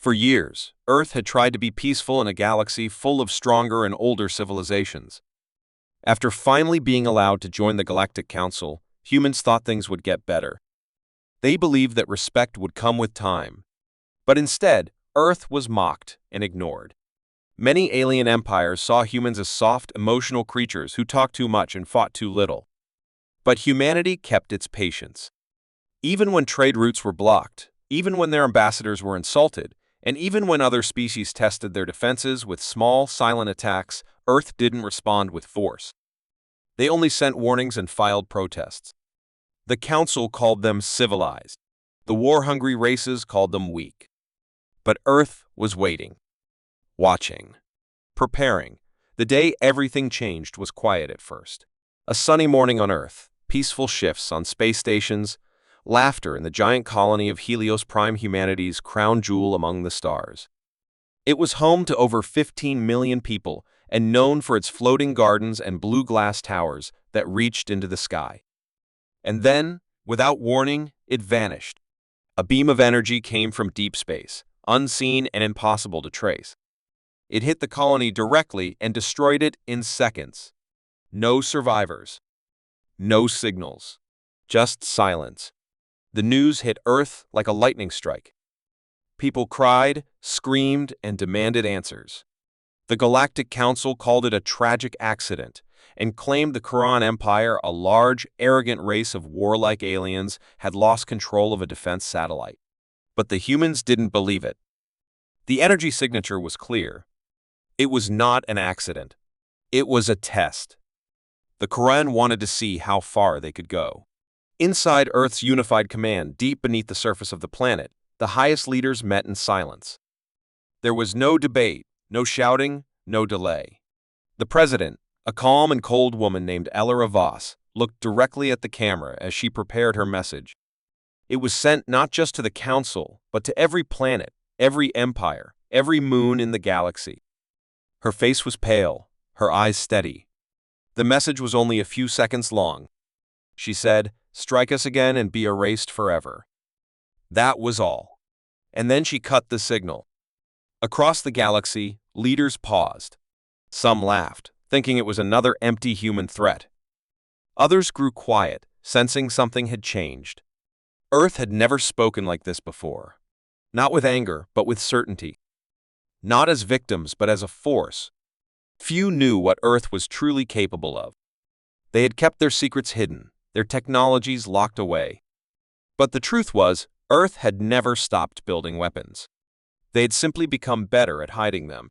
For years, Earth had tried to be peaceful in a galaxy full of stronger and older civilizations. After finally being allowed to join the Galactic Council, humans thought things would get better. They believed that respect would come with time. But instead, Earth was mocked and ignored. Many alien empires saw humans as soft, emotional creatures who talked too much and fought too little. But humanity kept its patience. Even when trade routes were blocked, even when their ambassadors were insulted, and even when other species tested their defenses with small, silent attacks, Earth didn't respond with force. They only sent warnings and filed protests. The Council called them civilized. The war-hungry races called them weak. But Earth was waiting, watching, preparing. The day everything changed was quiet at first. A sunny morning on Earth, peaceful shifts on space stations, laughter in the giant colony of Helios Prime, humanity's crown jewel among the stars. It was home to over 15 million people and known for its floating gardens and blue glass towers that reached into the sky. And then, without warning, it vanished. A beam of energy came from deep space, unseen and impossible to trace. It hit the colony directly and destroyed it in seconds. No survivors. No signals. Just silence. The news hit Earth like a lightning strike. People cried, screamed, and demanded answers. The Galactic Council called it a tragic accident and claimed the Quran Empire, a large, arrogant race of warlike aliens, had lost control of a defense satellite. But the humans didn't believe it. The energy signature was clear. It was not an accident. It was a test. The Quran wanted to see how far they could go. Inside Earth's unified command, deep beneath the surface of the planet, the highest leaders met in silence. There was no debate, no shouting, no delay. The president, a calm and cold woman named Ella Voss, looked directly at the camera as she prepared her message. It was sent not just to the council, but to every planet, every empire, every moon in the galaxy. Her face was pale, her eyes steady. The message was only a few seconds long. She said, "Strike us again and be erased forever." That was all. And then she cut the signal. Across the galaxy, leaders paused. Some laughed, thinking it was another empty human threat. Others grew quiet, sensing something had changed. Earth had never spoken like this before. Not with anger, but with certainty. Not as victims, but as a force. Few knew what Earth was truly capable of. They had kept their secrets hidden, their technologies locked away. But the truth was, Earth had never stopped building weapons. They had simply become better at hiding them.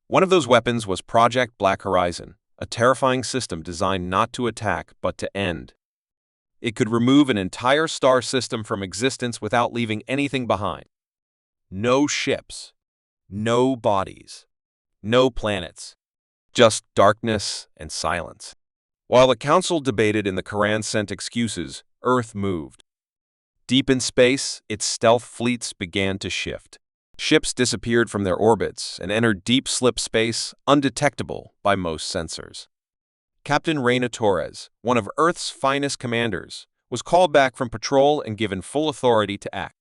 One of those weapons was Project Black Horizon, a terrifying system designed not to attack, but to end. It could remove an entire star system from existence without leaving anything behind. No ships, no bodies, no planets, just darkness and silence. While the council debated and the Quran sent excuses, Earth moved. Deep in space, its stealth fleets began to shift. Ships disappeared from their orbits and entered deep slip space, undetectable by most sensors. Captain Reina Torres, one of Earth's finest commanders, was called back from patrol and given full authority to act.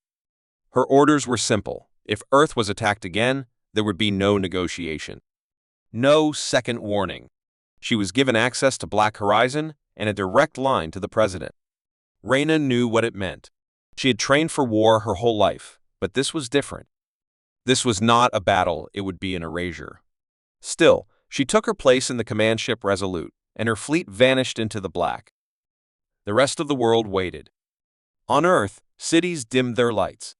Her orders were simple. If Earth was attacked again, there would be no negotiation. No second warning. She was given access to Black Horizon and a direct line to the president. Reina knew what it meant. She had trained for war her whole life, but this was different. This was not a battle, it would be an erasure. Still, she took her place in the command ship Resolute, and her fleet vanished into the black. The rest of the world waited. On Earth, cities dimmed their lights.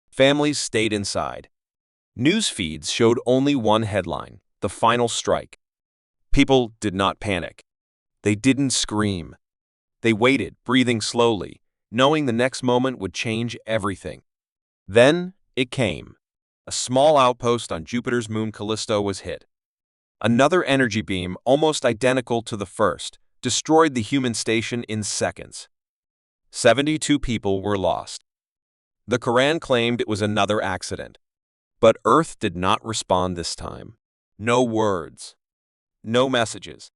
Families stayed inside. News feeds showed only one headline: the final strike. People did not panic. They didn't scream. They waited, breathing slowly, knowing the next moment would change everything. Then it came. A small outpost on Jupiter's moon Callisto was hit. Another energy beam, almost identical to the first, destroyed the human station in seconds. 72 people were lost. The Quran claimed it was another accident. But Earth did not respond this time. No words. No messages.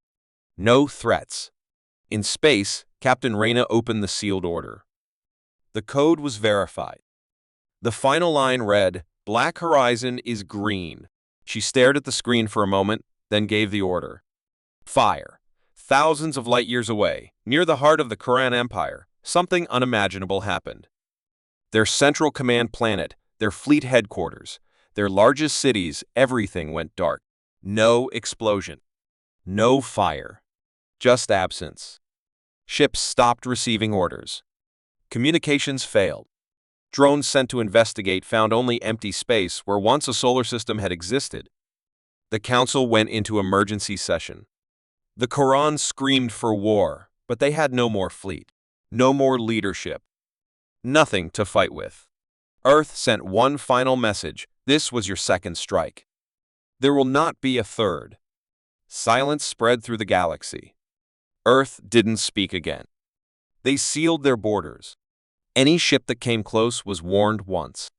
No threats. In space, Captain Reina opened the sealed order. The code was verified. The final line read, Black Horizon is green. She stared at the screen for a moment, then gave the order. Fire. Thousands of light years away, near the heart of the Kuran Empire, something unimaginable happened. Their central command planet, their fleet headquarters, their largest cities, everything went dark. No explosion. No fire. Just absence. Ships stopped receiving orders. Communications failed. Drones sent to investigate found only empty space where once a solar system had existed. The council went into emergency session. The Quran screamed for war, but they had no more fleet, no more leadership, nothing to fight with. Earth sent one final message: this was your second strike. There will not be a third. Silence spread through the galaxy. Earth didn't speak again. They sealed their borders. Any ship that came close was warned once.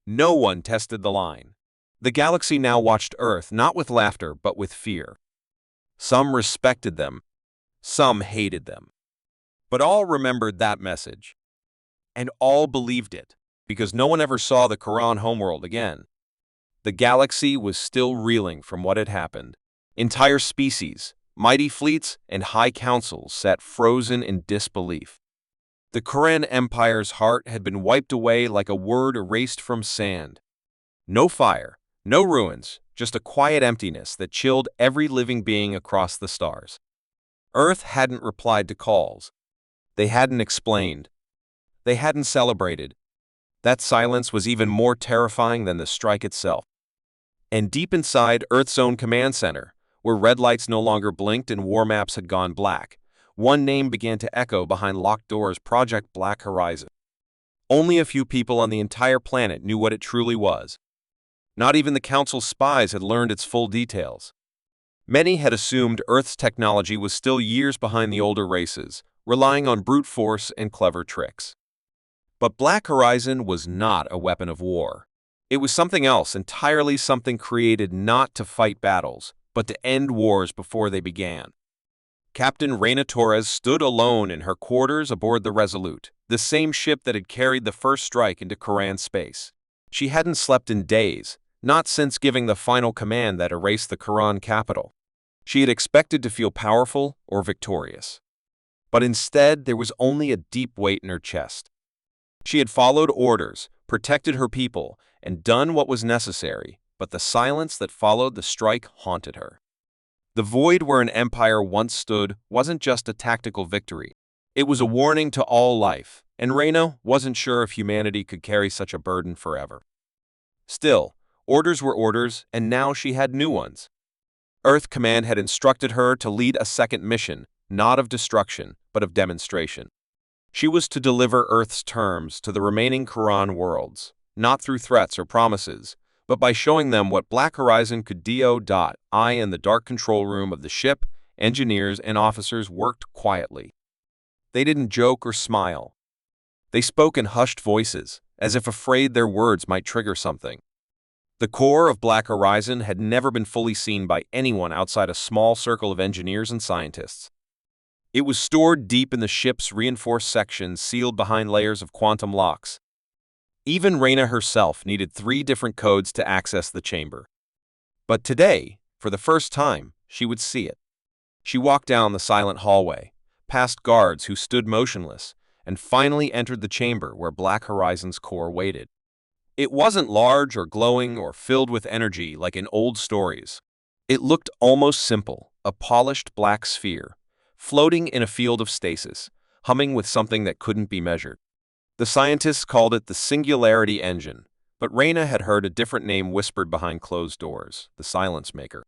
No one tested the line. The galaxy now watched Earth not with laughter but with fear. Some respected them. Some hated them. But all remembered that message. And all believed it, because no one ever saw the Quran homeworld again. The galaxy was still reeling from what had happened. Entire species, mighty fleets, and high councils sat frozen in disbelief. The Quran Empire's heart had been wiped away like a word erased from sand. No fire, no ruins, just a quiet emptiness that chilled every living being across the stars. Earth hadn't replied to calls. They hadn't explained. They hadn't celebrated. That silence was even more terrifying than the strike itself. And deep inside Earth's own command center, where red lights no longer blinked and war maps had gone black, one name began to echo behind locked doors: Project Black Horizon. Only a few people on the entire planet knew what it truly was. Not even the Council's spies had learned its full details. Many had assumed Earth's technology was still years behind the older races, relying on brute force and clever tricks. But Black Horizon was not a weapon of war. It was something else entirely, something created not to fight battles, but to end wars before they began. Captain Reina Torres stood alone in her quarters aboard the Resolute, the same ship that had carried the first strike into Quran space. She hadn't slept in days, not since giving the final command that erased the Quran capital. She had expected to feel powerful or victorious. But instead, there was only a deep weight in her chest. She had followed orders, protected her people, and done what was necessary, but the silence that followed the strike haunted her. The void where an empire once stood wasn't just a tactical victory. It was a warning to all life, and Reina wasn't sure if humanity could carry such a burden forever. Still, orders were orders, and now she had new ones. Earth Command had instructed her to lead a second mission, not of destruction, but of demonstration. She was to deliver Earth's terms to the remaining Quran worlds, not through threats or promises, but by showing them what Black Horizon could do. In the dark control room of the ship, engineers and officers worked quietly. They didn't joke or smile. They spoke in hushed voices, as if afraid their words might trigger something. The core of Black Horizon had never been fully seen by anyone outside a small circle of engineers and scientists. It was stored deep in the ship's reinforced sections, sealed behind layers of quantum locks. Even Reina herself needed 3 different codes to access the chamber. But today, for the first time, she would see it. She walked down the silent hallway, past guards who stood motionless, and finally entered the chamber where Black Horizon's core waited. It wasn't large or glowing or filled with energy like in old stories. It looked almost simple, a polished black sphere, floating in a field of stasis, humming with something that couldn't be measured. The scientists called it the Singularity Engine, but Reina had heard a different name whispered behind closed doors: the Silence Maker.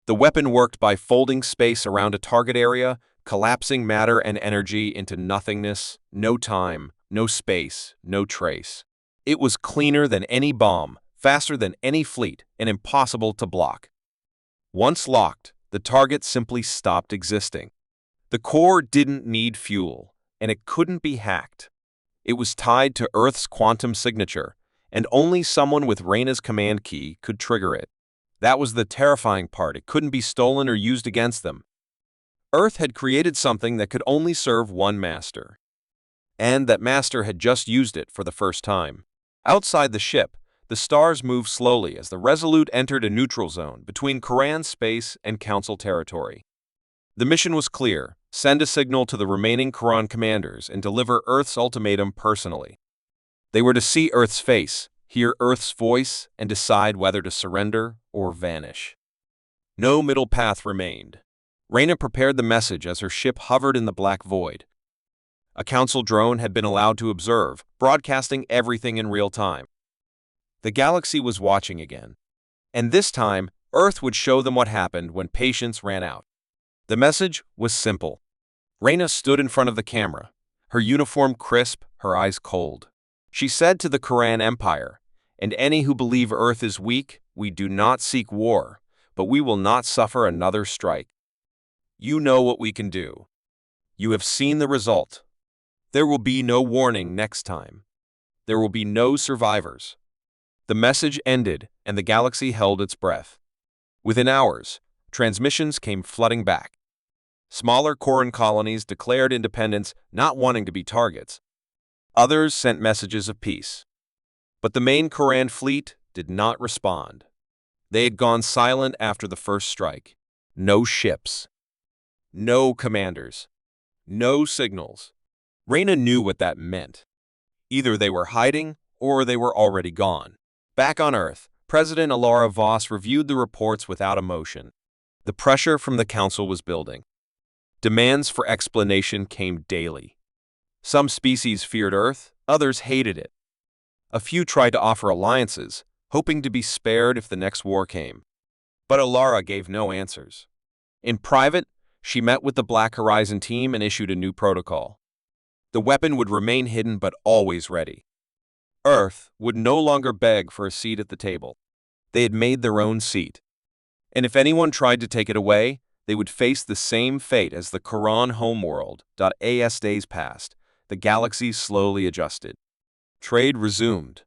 The weapon worked by folding space around a target area, collapsing matter and energy into nothingness, no time, no space, no trace. It was cleaner than any bomb, faster than any fleet, and impossible to block. Once locked, the target simply stopped existing. The core didn't need fuel, and it couldn't be hacked. It was tied to Earth's quantum signature, and only someone with Reina's command key could trigger it. That was the terrifying part. It couldn't be stolen or used against them. Earth had created something that could only serve one master. And that master had just used it for the first time. Outside the ship, the The stars moved slowly as the Resolute entered a neutral zone between Kuran space and Council territory. The mission was clear: send a signal to the remaining Kuran commanders and deliver Earth's ultimatum personally. They were to see Earth's face, hear Earth's voice, and decide whether to surrender or vanish. No middle path remained. Reyna prepared the message as her ship hovered in the black void. A Council drone had been allowed to observe, broadcasting everything in real time. The galaxy was watching again. And this time, Earth would show them what happened when patience ran out. The message was simple. Reyna stood in front of the camera, her uniform crisp, her eyes cold. She said to the Kuran Empire, "And any who believe Earth is weak, we do not seek war, but we will not suffer another strike. You know what we can do. You have seen the result. There will be no warning next time. There will be no survivors." The message ended, and the galaxy held its breath. Within hours, transmissions came flooding back. Smaller Kuran colonies declared independence, not wanting to be targets. Others sent messages of peace. But the main Kuran fleet did not respond. They had gone silent after the first strike. No ships. No commanders. No signals. Reyna knew what that meant. Either they were hiding, or they were already gone. Back on Earth, President Alara Voss reviewed the reports without emotion. The pressure from the Council was building. Demands for explanation came daily. Some species feared Earth, others hated it. A few tried to offer alliances, hoping to be spared if the next war came. But Alara gave no answers. In private, she met with the Black Horizon team and issued a new protocol. The weapon would remain hidden but always ready. Earth would no longer beg for a seat at the table. They had made their own seat. And if anyone tried to take it away, they would face the same fate as the Kuran homeworld. As days passed, the galaxy slowly adjusted. Trade resumed.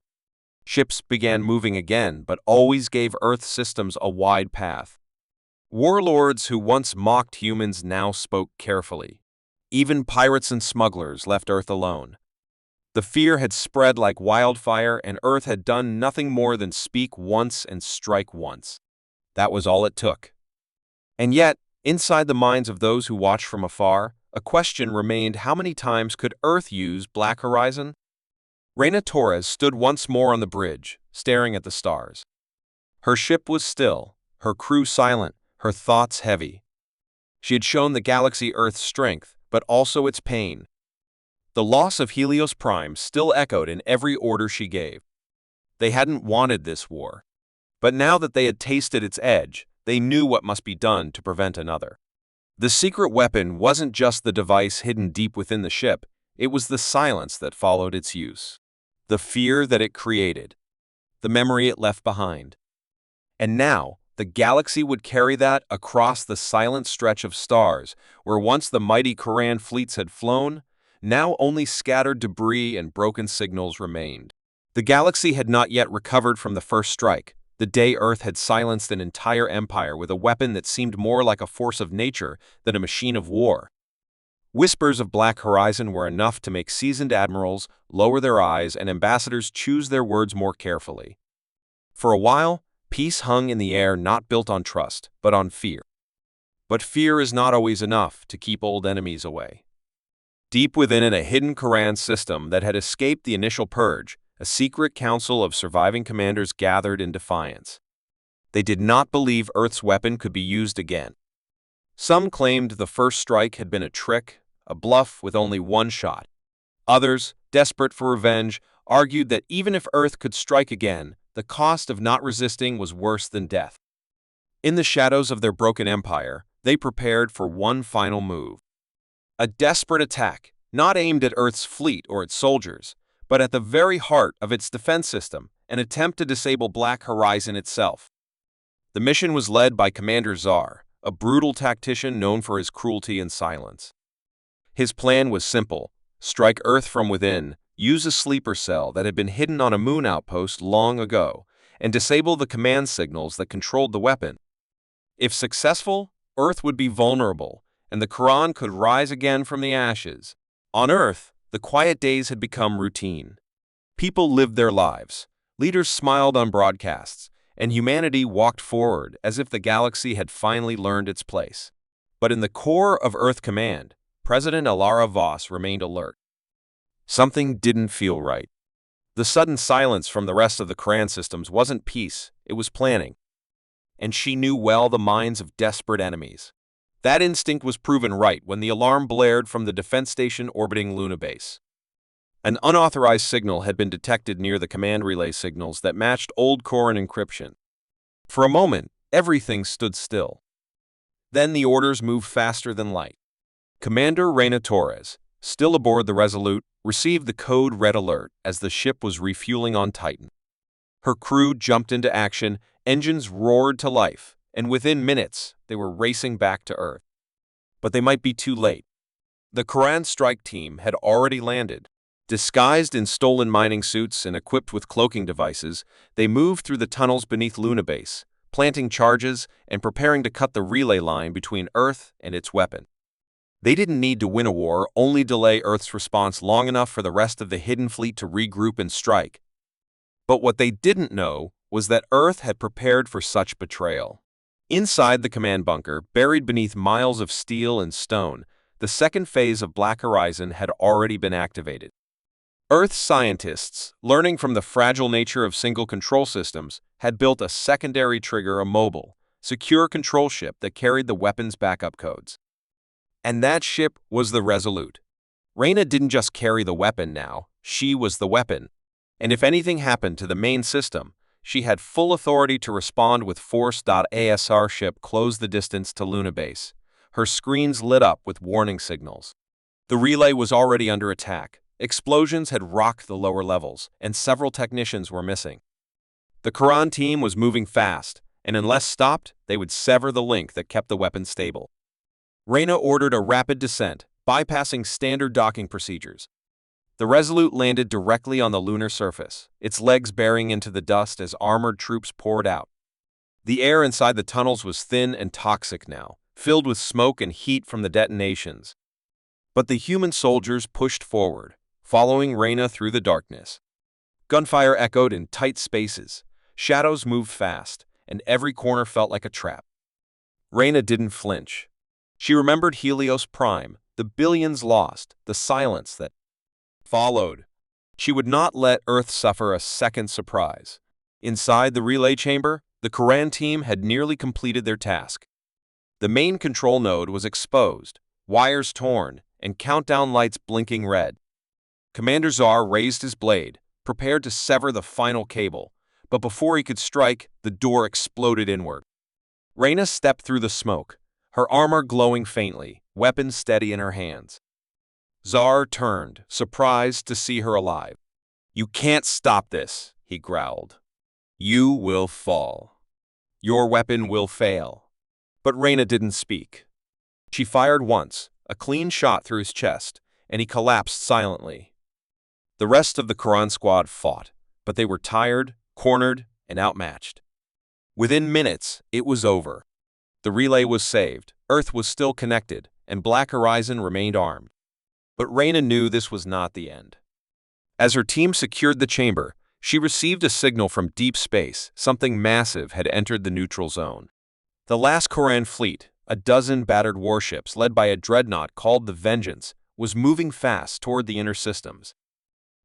Ships began moving again, but always gave Earth systems a wide path. Warlords who once mocked humans now spoke carefully. Even pirates and smugglers left Earth alone. The fear had spread like wildfire, and Earth had done nothing more than speak once and strike once. That was all it took. And yet, inside the minds of those who watched from afar, a question remained: how many times could Earth use Black Horizon? Reyna Torres stood once more on the bridge, staring at the stars. Her ship was still, her crew silent, her thoughts heavy. She had shown the galaxy Earth's strength, but also its pain. The loss of Helios Prime still echoed in every order she gave. They hadn't wanted this war. But now that they had tasted its edge, they knew what must be done to prevent another. The secret weapon wasn't just the device hidden deep within the ship, it was the silence that followed its use. The fear that it created. The memory it left behind. And now, the galaxy would carry that across the silent stretch of stars, where once the mighty Kuran fleets had flown, now only scattered debris and broken signals remained. The galaxy had not yet recovered from the first strike, the day Earth had silenced an entire empire with a weapon that seemed more like a force of nature than a machine of war. Whispers of Black Horizon were enough to make seasoned admirals lower their eyes and ambassadors choose their words more carefully. For a while, peace hung in the air, not built on trust, but on fear. But fear is not always enough to keep old enemies away. Deep within it, a hidden Kuran system that had escaped the initial purge, a secret council of surviving commanders gathered in defiance. They did not believe Earth's weapon could be used again. Some claimed the first strike had been a trick, a bluff with only one shot. Others, desperate for revenge, argued that even if Earth could strike again, the cost of not resisting was worse than death. In the shadows of their broken empire, they prepared for one final move. A desperate attack, not aimed at Earth's fleet or its soldiers, but at the very heart of its defense system, an attempt to disable Black Horizon itself. The mission was led by Commander Czar, a brutal tactician known for his cruelty and silence. His plan was simple: strike Earth from within, use a sleeper cell that had been hidden on a moon outpost long ago, and disable the command signals that controlled the weapon. If successful, Earth would be vulnerable, and the Kuran could rise again from the ashes. On Earth, the quiet days had become routine. People lived their lives, Leaders smiled on broadcasts, and humanity walked forward as if the galaxy had finally learned its place. But in the core of Earth Command, President Alara Voss remained alert. Something didn't feel right. The sudden silence from the rest of the Karan systems wasn't peace, it was planning. And she knew well the minds of desperate enemies. That instinct was proven right when the alarm blared from the defense station orbiting Luna Base. An unauthorized signal had been detected near the command relay signals that matched old Koran encryption. For a moment, everything stood still. Then the orders moved faster than light. Commander Reina Torres, still aboard the Resolute, received the code red alert as the ship was refueling on Titan. Her crew jumped into action, engines roared to life, and within minutes, they were racing back to Earth. But they might be too late. The Koran strike team had already landed. Disguised in stolen mining suits and equipped with cloaking devices, they moved through the tunnels beneath Luna Base, planting charges and preparing to cut the relay line between Earth and its weapon. They didn't need to win a war, only delay Earth's response long enough for the rest of the hidden fleet to regroup and strike. But what they didn't know was that Earth had prepared for such betrayal. Inside the command bunker, buried beneath miles of steel and stone, the second phase of Black Horizon had already been activated. Earth's scientists, learning from the fragile nature of single control systems, had built a secondary trigger, a mobile, secure control ship that carried the weapon's backup codes. And that ship was the Resolute. Reina didn't just carry the weapon now, she was the weapon. And if anything happened to the main system, she had full authority to respond with force. ASR ship closed the distance to Luna Base. Her screens lit up with warning signals. The relay was already under attack. Explosions had rocked the lower levels, and several technicians were missing. The Karan team was moving fast, and unless stopped, they would sever the link that kept the weapon stable. Reina ordered a rapid descent, bypassing standard docking procedures. The Resolute landed directly on the lunar surface, its legs bearing into the dust as armored troops poured out. The air inside the tunnels was thin and toxic now, filled with smoke and heat from the detonations. But the human soldiers pushed forward, following Reina through the darkness. Gunfire echoed in tight spaces, shadows moved fast, and every corner felt like a trap. Reina didn't flinch. She remembered Helios Prime, the billions lost, the silence that followed. She would not let Earth suffer a second surprise. Inside the relay chamber, the Karan team had nearly completed their task. The main control node was exposed, wires torn, and countdown lights blinking red. Commander Czar raised his blade, prepared to sever the final cable, but before he could strike, the door exploded inward. Reina stepped through the smoke, her armor glowing faintly, weapon steady in her hands. Czar turned, surprised to see her alive. "You can't stop this," he growled. "You will fall. Your weapon will fail." But Reina didn't speak. She fired once, a clean shot through his chest, and he collapsed silently. The rest of the Karan squad fought, but they were tired, cornered, and outmatched. Within minutes, it was over. The relay was saved, Earth was still connected, and Black Horizon remained armed. But Reina knew this was not the end. As her team secured the chamber, she received a signal from deep space. Something massive had entered the neutral zone. The last Koran fleet, a dozen battered warships led by a dreadnought called the Vengeance, was moving fast toward the inner systems.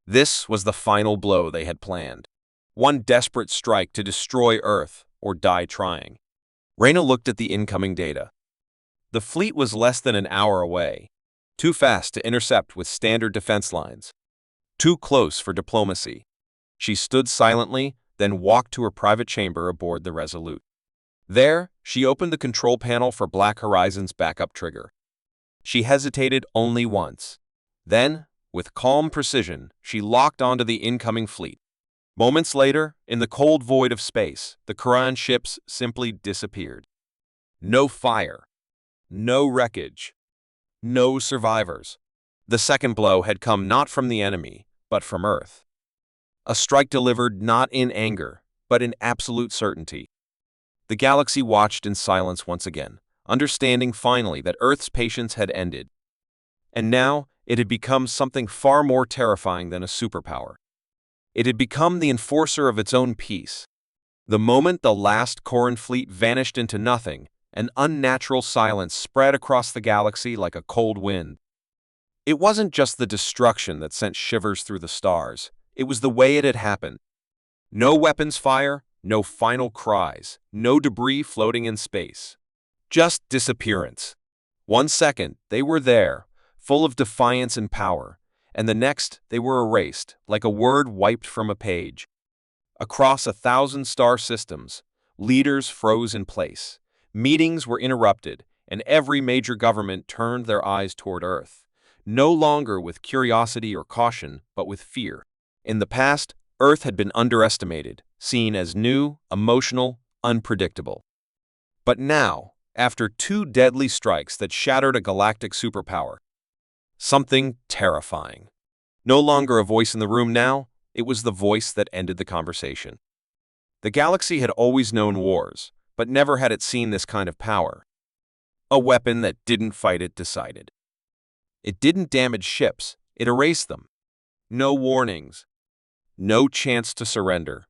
This was the final blow they had planned. One desperate strike to destroy Earth or die trying. Reina looked at the incoming data. The fleet was less than an hour away. Too fast to intercept with standard defense lines. Too close for diplomacy. She stood silently, then walked to her private chamber aboard the Resolute. There, she opened the control panel for Black Horizon's backup trigger. She hesitated only once. Then, with calm precision, she locked onto the incoming fleet. Moments later, in the cold void of space, the Karan ships simply disappeared. No fire. No wreckage. No survivors. The second blow had come not from the enemy, but from Earth. A strike delivered not in anger, but in absolute certainty. The galaxy watched in silence once again, understanding finally that Earth's patience had ended. And now, it had become something far more terrifying than a superpower. It had become the enforcer of its own peace. The moment the last Corran fleet vanished into nothing, an unnatural silence spread across the galaxy like a cold wind. It wasn't just the destruction that sent shivers through the stars. It was the way it had happened. No weapons fire, no final cries, no debris floating in space. Just disappearance. 1 second, they were there, full of defiance and power, and the next, they were erased, like a word wiped from a page. Across 1,000 star systems, leaders froze in place. Meetings were interrupted, and every major government turned their eyes toward Earth, no longer with curiosity or caution, but with fear. In the past, Earth had been underestimated, seen as new, emotional, unpredictable. But now, after 2 deadly strikes that shattered a galactic superpower, something terrifying. No longer a voice in the room now, it was the voice that ended the conversation. The galaxy had always known wars, but never had it seen this kind of power. A weapon that didn't fight, it decided. It didn't damage ships, it erased them. No warnings. No chance to surrender.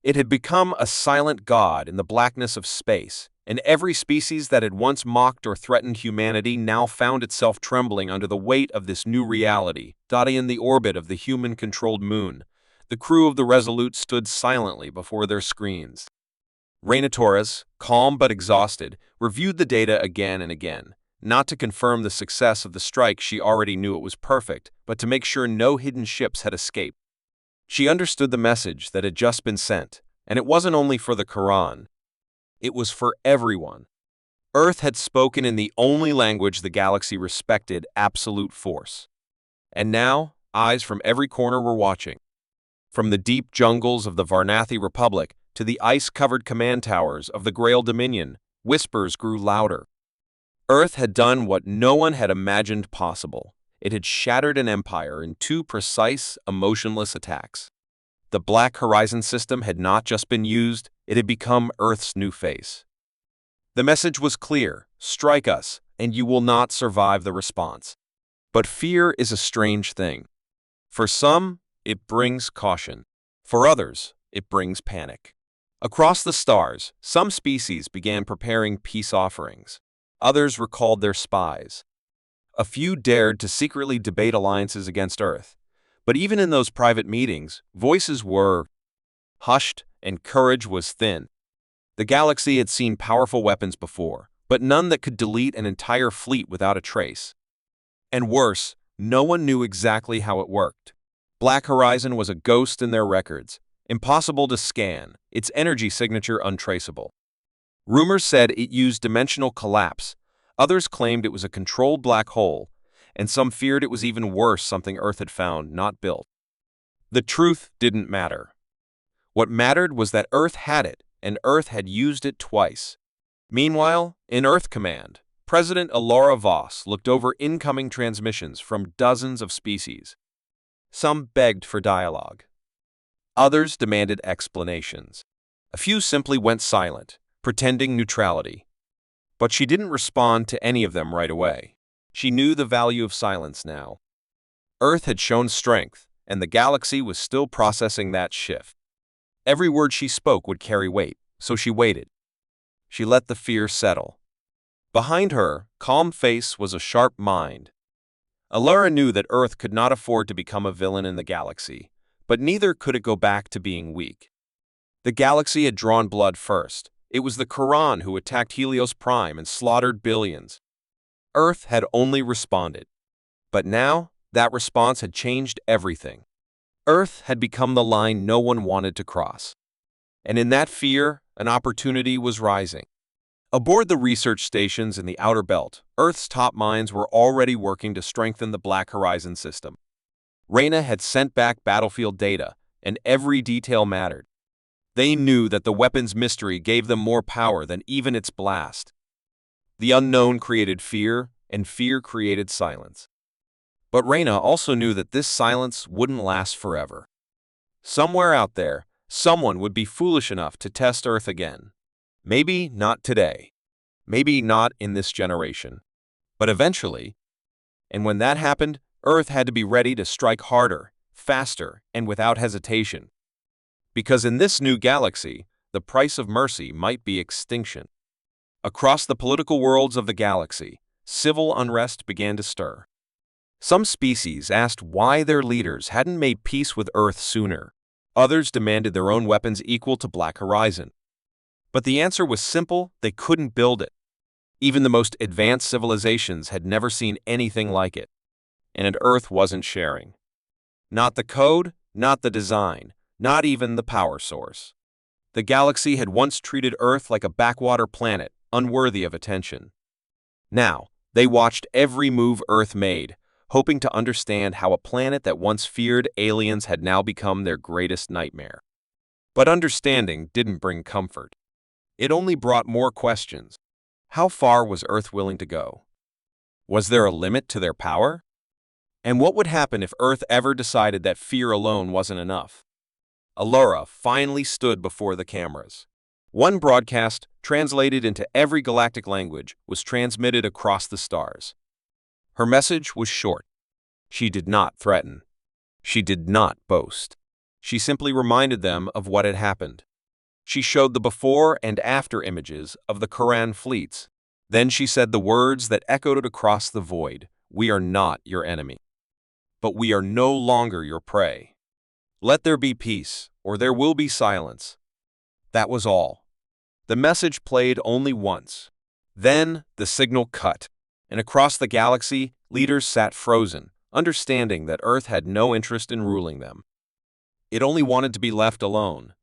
It had become a silent god in the blackness of space, and every species that had once mocked or threatened humanity now found itself trembling under the weight of this new reality. In the orbit of the human-controlled moon, the crew of the Resolute stood silently before their screens. Reina Torres, calm but exhausted, reviewed the data again and again, not to confirm the success of the strike. She already knew it was perfect, but to make sure no hidden ships had escaped. She understood the message that had just been sent, and it wasn't only for the Quran. It was for everyone. Earth had spoken in the only language the galaxy respected: absolute force. And now, eyes from every corner were watching. From the deep jungles of the Varnathi Republic to the ice-covered command towers of the Grail Dominion, whispers grew louder. Earth had done what no one had imagined possible. It had shattered an empire in 2 precise, emotionless attacks. The Black Horizon system had not just been used, it had become Earth's new face. The message was clear: strike us, and you will not survive the response. But fear is a strange thing. For some, it brings caution. For others, it brings panic. Across the stars, some species began preparing peace offerings. Others recalled their spies. A few dared to secretly debate alliances against Earth. But even in those private meetings, voices were hushed and courage was thin. The galaxy had seen powerful weapons before, but none that could delete an entire fleet without a trace. And worse, no one knew exactly how it worked. Black Horizon was a ghost in their records, impossible to scan, its energy signature untraceable. Rumors said it used dimensional collapse, others claimed it was a controlled black hole, and some feared it was even worse, something Earth had found, not built. The truth didn't matter. What mattered was that Earth had it, and Earth had used it twice. Meanwhile, in Earth Command, President Alara Voss looked over incoming transmissions from dozens of species. Some begged for dialogue. Others demanded explanations. A few simply went silent, pretending neutrality. But she didn't respond to any of them right away. She knew the value of silence now. Earth had shown strength, and the galaxy was still processing that shift. Every word she spoke would carry weight, so she waited. She let the fear settle. Behind her calm face was a sharp mind. Alara knew that Earth could not afford to become a villain in the galaxy, but neither could it go back to being weak. The galaxy had drawn blood first. It was the Quran who attacked Helios Prime and slaughtered billions. Earth had only responded. But now, that response had changed everything. Earth had become the line no one wanted to cross. And in that fear, an opportunity was rising. Aboard the research stations in the Outer Belt, Earth's top minds were already working to strengthen the Black Horizon system. Reina had sent back battlefield data, and every detail mattered. They knew that the weapon's mystery gave them more power than even its blast. The unknown created fear, and fear created silence. But Reina also knew that this silence wouldn't last forever. Somewhere out there, someone would be foolish enough to test Earth again. Maybe not today. Maybe not in this generation. But eventually. And when that happened, Earth had to be ready to strike harder, faster, and without hesitation. Because in this new galaxy, the price of mercy might be extinction. Across the political worlds of the galaxy, civil unrest began to stir. Some species asked why their leaders hadn't made peace with Earth sooner. Others demanded their own weapons equal to Black Horizon. But the answer was simple: they couldn't build it. Even the most advanced civilizations had never seen anything like it. And Earth wasn't sharing. Not the code, not the design, not even the power source. The galaxy had once treated Earth like a backwater planet, unworthy of attention. Now, they watched every move Earth made, hoping to understand how a planet that once feared aliens had now become their greatest nightmare. But understanding didn't bring comfort. It only brought more questions. How far was Earth willing to go? Was there a limit to their power? And what would happen if Earth ever decided that fear alone wasn't enough? Allura finally stood before the cameras. One broadcast, translated into every galactic language, was transmitted across the stars. Her message was short. She did not threaten. She did not boast. She simply reminded them of what had happened. She showed the before and after images of the Quran fleets. Then she said the words that echoed across the void: "We are not your enemy, but we are no longer your prey. Let there be peace, or there will be silence." That was all. The message played only once. Then the signal cut, and across the galaxy, leaders sat frozen, understanding that Earth had no interest in ruling them. It only wanted to be left alone.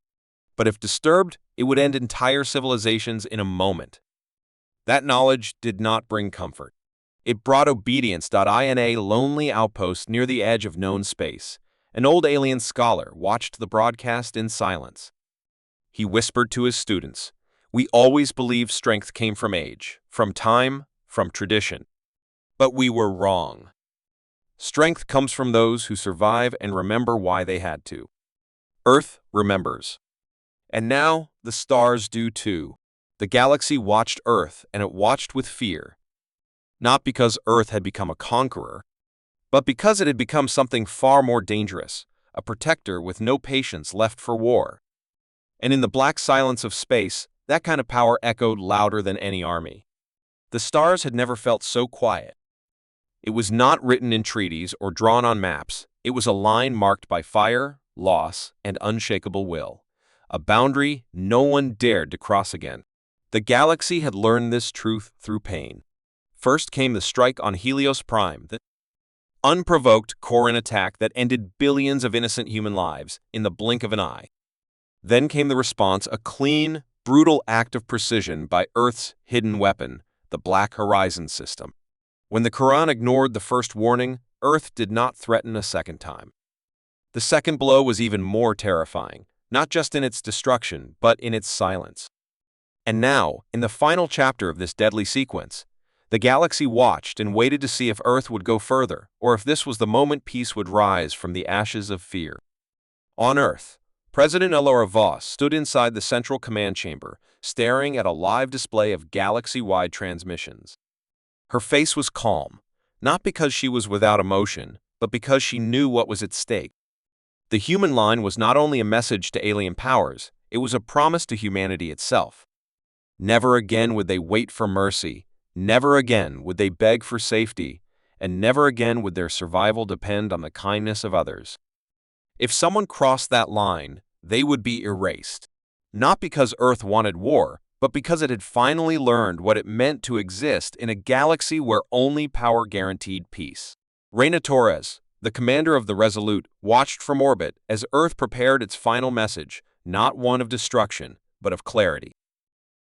But if disturbed, it would end entire civilizations in a moment. That knowledge did not bring comfort. It brought obedience. In a lonely outpost near the edge of known space, an old alien scholar watched the broadcast in silence. He whispered to his students, "We always believed strength came from age, from time, from tradition. But we were wrong. Strength comes from those who survive and remember why they had to." Earth remembers. And now the stars do too. The galaxy watched Earth, and it watched with fear. Not because Earth had become a conqueror, but because it had become something far more dangerous, a protector with no patience left for war. And in the black silence of space, that kind of power echoed louder than any army. The stars had never felt so quiet. It was not written in treaties or drawn on maps. It was a line marked by fire, loss, and unshakable will. A boundary no one dared to cross again. The galaxy had learned this truth through pain. First came the strike on Helios Prime, the unprovoked Coran attack that ended billions of innocent human lives in the blink of an eye. Then came the response, a clean, brutal act of precision by Earth's hidden weapon, the Black Horizon system. When the Quran ignored the first warning, Earth did not threaten a second time. The second blow was even more terrifying, not just in its destruction, but in its silence. And now, in the final chapter of this deadly sequence, the galaxy watched and waited to see if Earth would go further, or if this was the moment peace would rise from the ashes of fear. On Earth, President Allura Voss stood inside the central command chamber, staring at a live display of galaxy-wide transmissions. Her face was calm, not because she was without emotion, but because she knew what was at stake. The human line was not only a message to alien powers, it was a promise to humanity itself. Never again would they wait for mercy, never again would they beg for safety, and never again would their survival depend on the kindness of others. If someone crossed that line, they would be erased. Not because Earth wanted war, but because it had finally learned what it meant to exist in a galaxy where only power guaranteed peace. Reina Torres, the commander of the Resolute, watched from orbit as Earth prepared its final message, not one of destruction, but of clarity.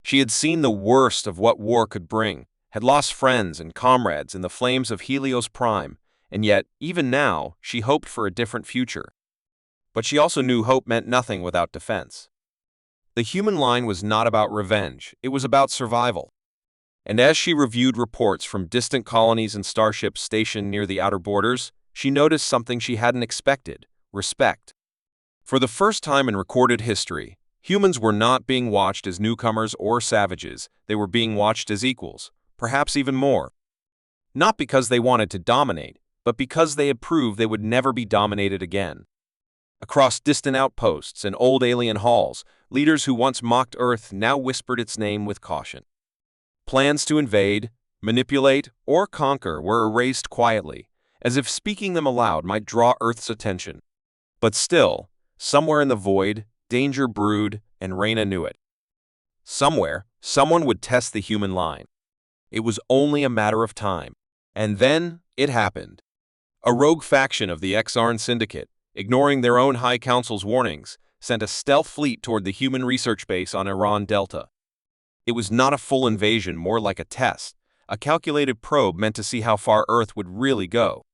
She had seen the worst of what war could bring, had lost friends and comrades in the flames of Helios Prime, and yet, even now, she hoped for a different future. But she also knew hope meant nothing without defense. The human line was not about revenge, it was about survival. And as she reviewed reports from distant colonies and starships stationed near the outer borders, she noticed something she hadn't expected: respect. For the first time in recorded history, humans were not being watched as newcomers or savages, they were being watched as equals, perhaps even more. Not because they wanted to dominate, but because they had proved they would never be dominated again. Across distant outposts and old alien halls, leaders who once mocked Earth now whispered its name with caution. Plans to invade, manipulate, or conquer were erased quietly, as if speaking them aloud might draw Earth's attention. But still, somewhere in the void, danger brewed, and Reyna knew it. Somewhere, someone would test the human line. It was only a matter of time. And then, it happened. A rogue faction of the Exarn Syndicate, ignoring their own High Council's warnings, sent a stealth fleet toward the human research base on Iran Delta. It was not a full invasion, more like a test, a calculated probe meant to see how far Earth would really go.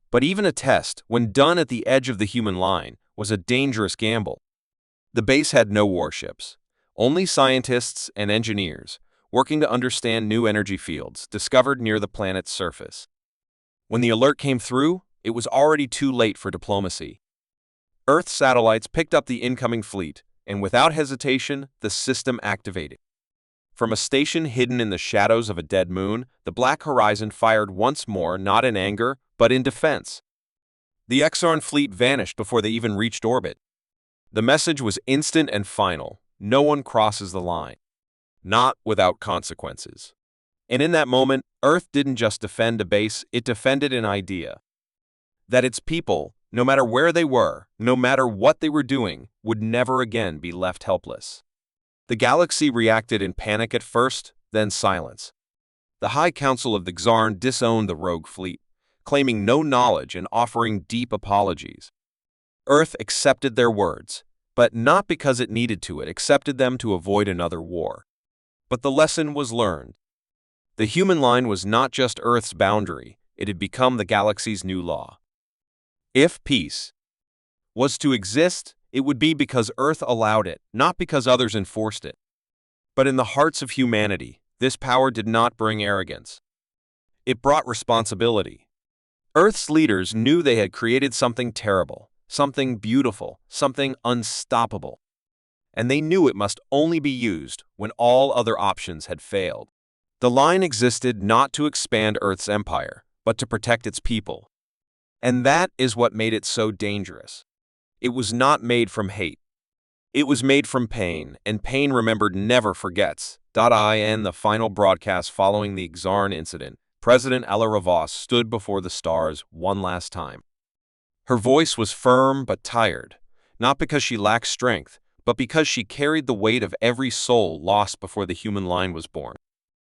But even a test, when done at the edge of the human line, was a dangerous gamble. The base had no warships, only scientists and engineers, working to understand new energy fields discovered near the planet's surface. When the alert came through, it was already too late for diplomacy. Earth's satellites picked up the incoming fleet, and without hesitation, the system activated. From a station hidden in the shadows of a dead moon, the Black Horizon fired once more, not in anger, but in defense. The Exarn fleet vanished before they even reached orbit. The message was instant and final: no one crosses the line. Not without consequences. And in that moment, Earth didn't just defend a base, it defended an idea. That its people, no matter where they were, no matter what they were doing, would never again be left helpless. The galaxy reacted in panic at first, then silence. The High Council of the Xarn disowned the rogue fleet, claiming no knowledge and offering deep apologies. Earth accepted their words, but not because it needed to. It accepted them to avoid another war. But the lesson was learned. The human line was not just Earth's boundary, it had become the galaxy's new law. If peace was to exist, it would be because Earth allowed it, not because others enforced it. But in the hearts of humanity, this power did not bring arrogance. It brought responsibility. Earth's leaders knew they had created something terrible, something beautiful, something unstoppable. And they knew it must only be used when all other options had failed. The line existed not to expand Earth's empire, but to protect its people. And that is what made it so dangerous. It was not made from hate. It was made from pain, and pain remembered never forgets. In the final broadcast following the Xarn incident, President Ella Ravos stood before the stars one last time. Her voice was firm but tired, not because she lacked strength, but because she carried the weight of every soul lost before the human line was born.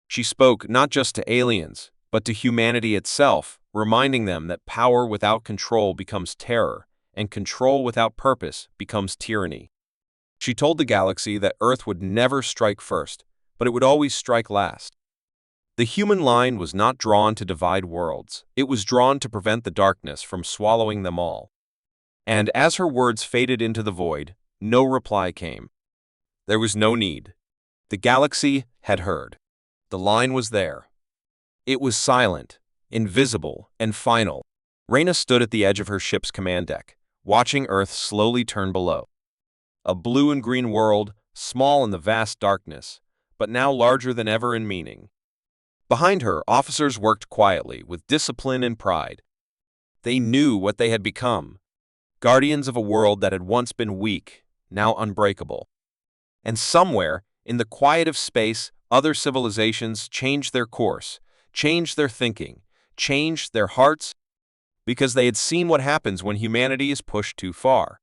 She spoke not just to aliens, but to humanity itself, reminding them that power without control becomes terror, and control without purpose becomes tyranny. She told the galaxy that Earth would never strike first, but it would always strike last. The human line was not drawn to divide worlds, it was drawn to prevent the darkness from swallowing them all. And as her words faded into the void, no reply came. There was no need. The galaxy had heard. The line was there. It was silent, invisible, and final. Reyna stood at the edge of her ship's command deck, watching Earth slowly turn below. A blue and green world, small in the vast darkness, but now larger than ever in meaning. Behind her, officers worked quietly, with discipline and pride. They knew what they had become, guardians of a world that had once been weak, now unbreakable. And somewhere, in the quiet of space, other civilizations changed their course, changed their thinking, changed their hearts, because they had seen what happens when humanity is pushed too far.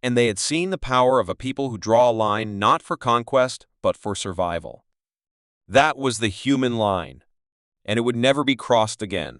And they had seen the power of a people who draw a line not for conquest, but for survival. That was the human line, and it would never be crossed again.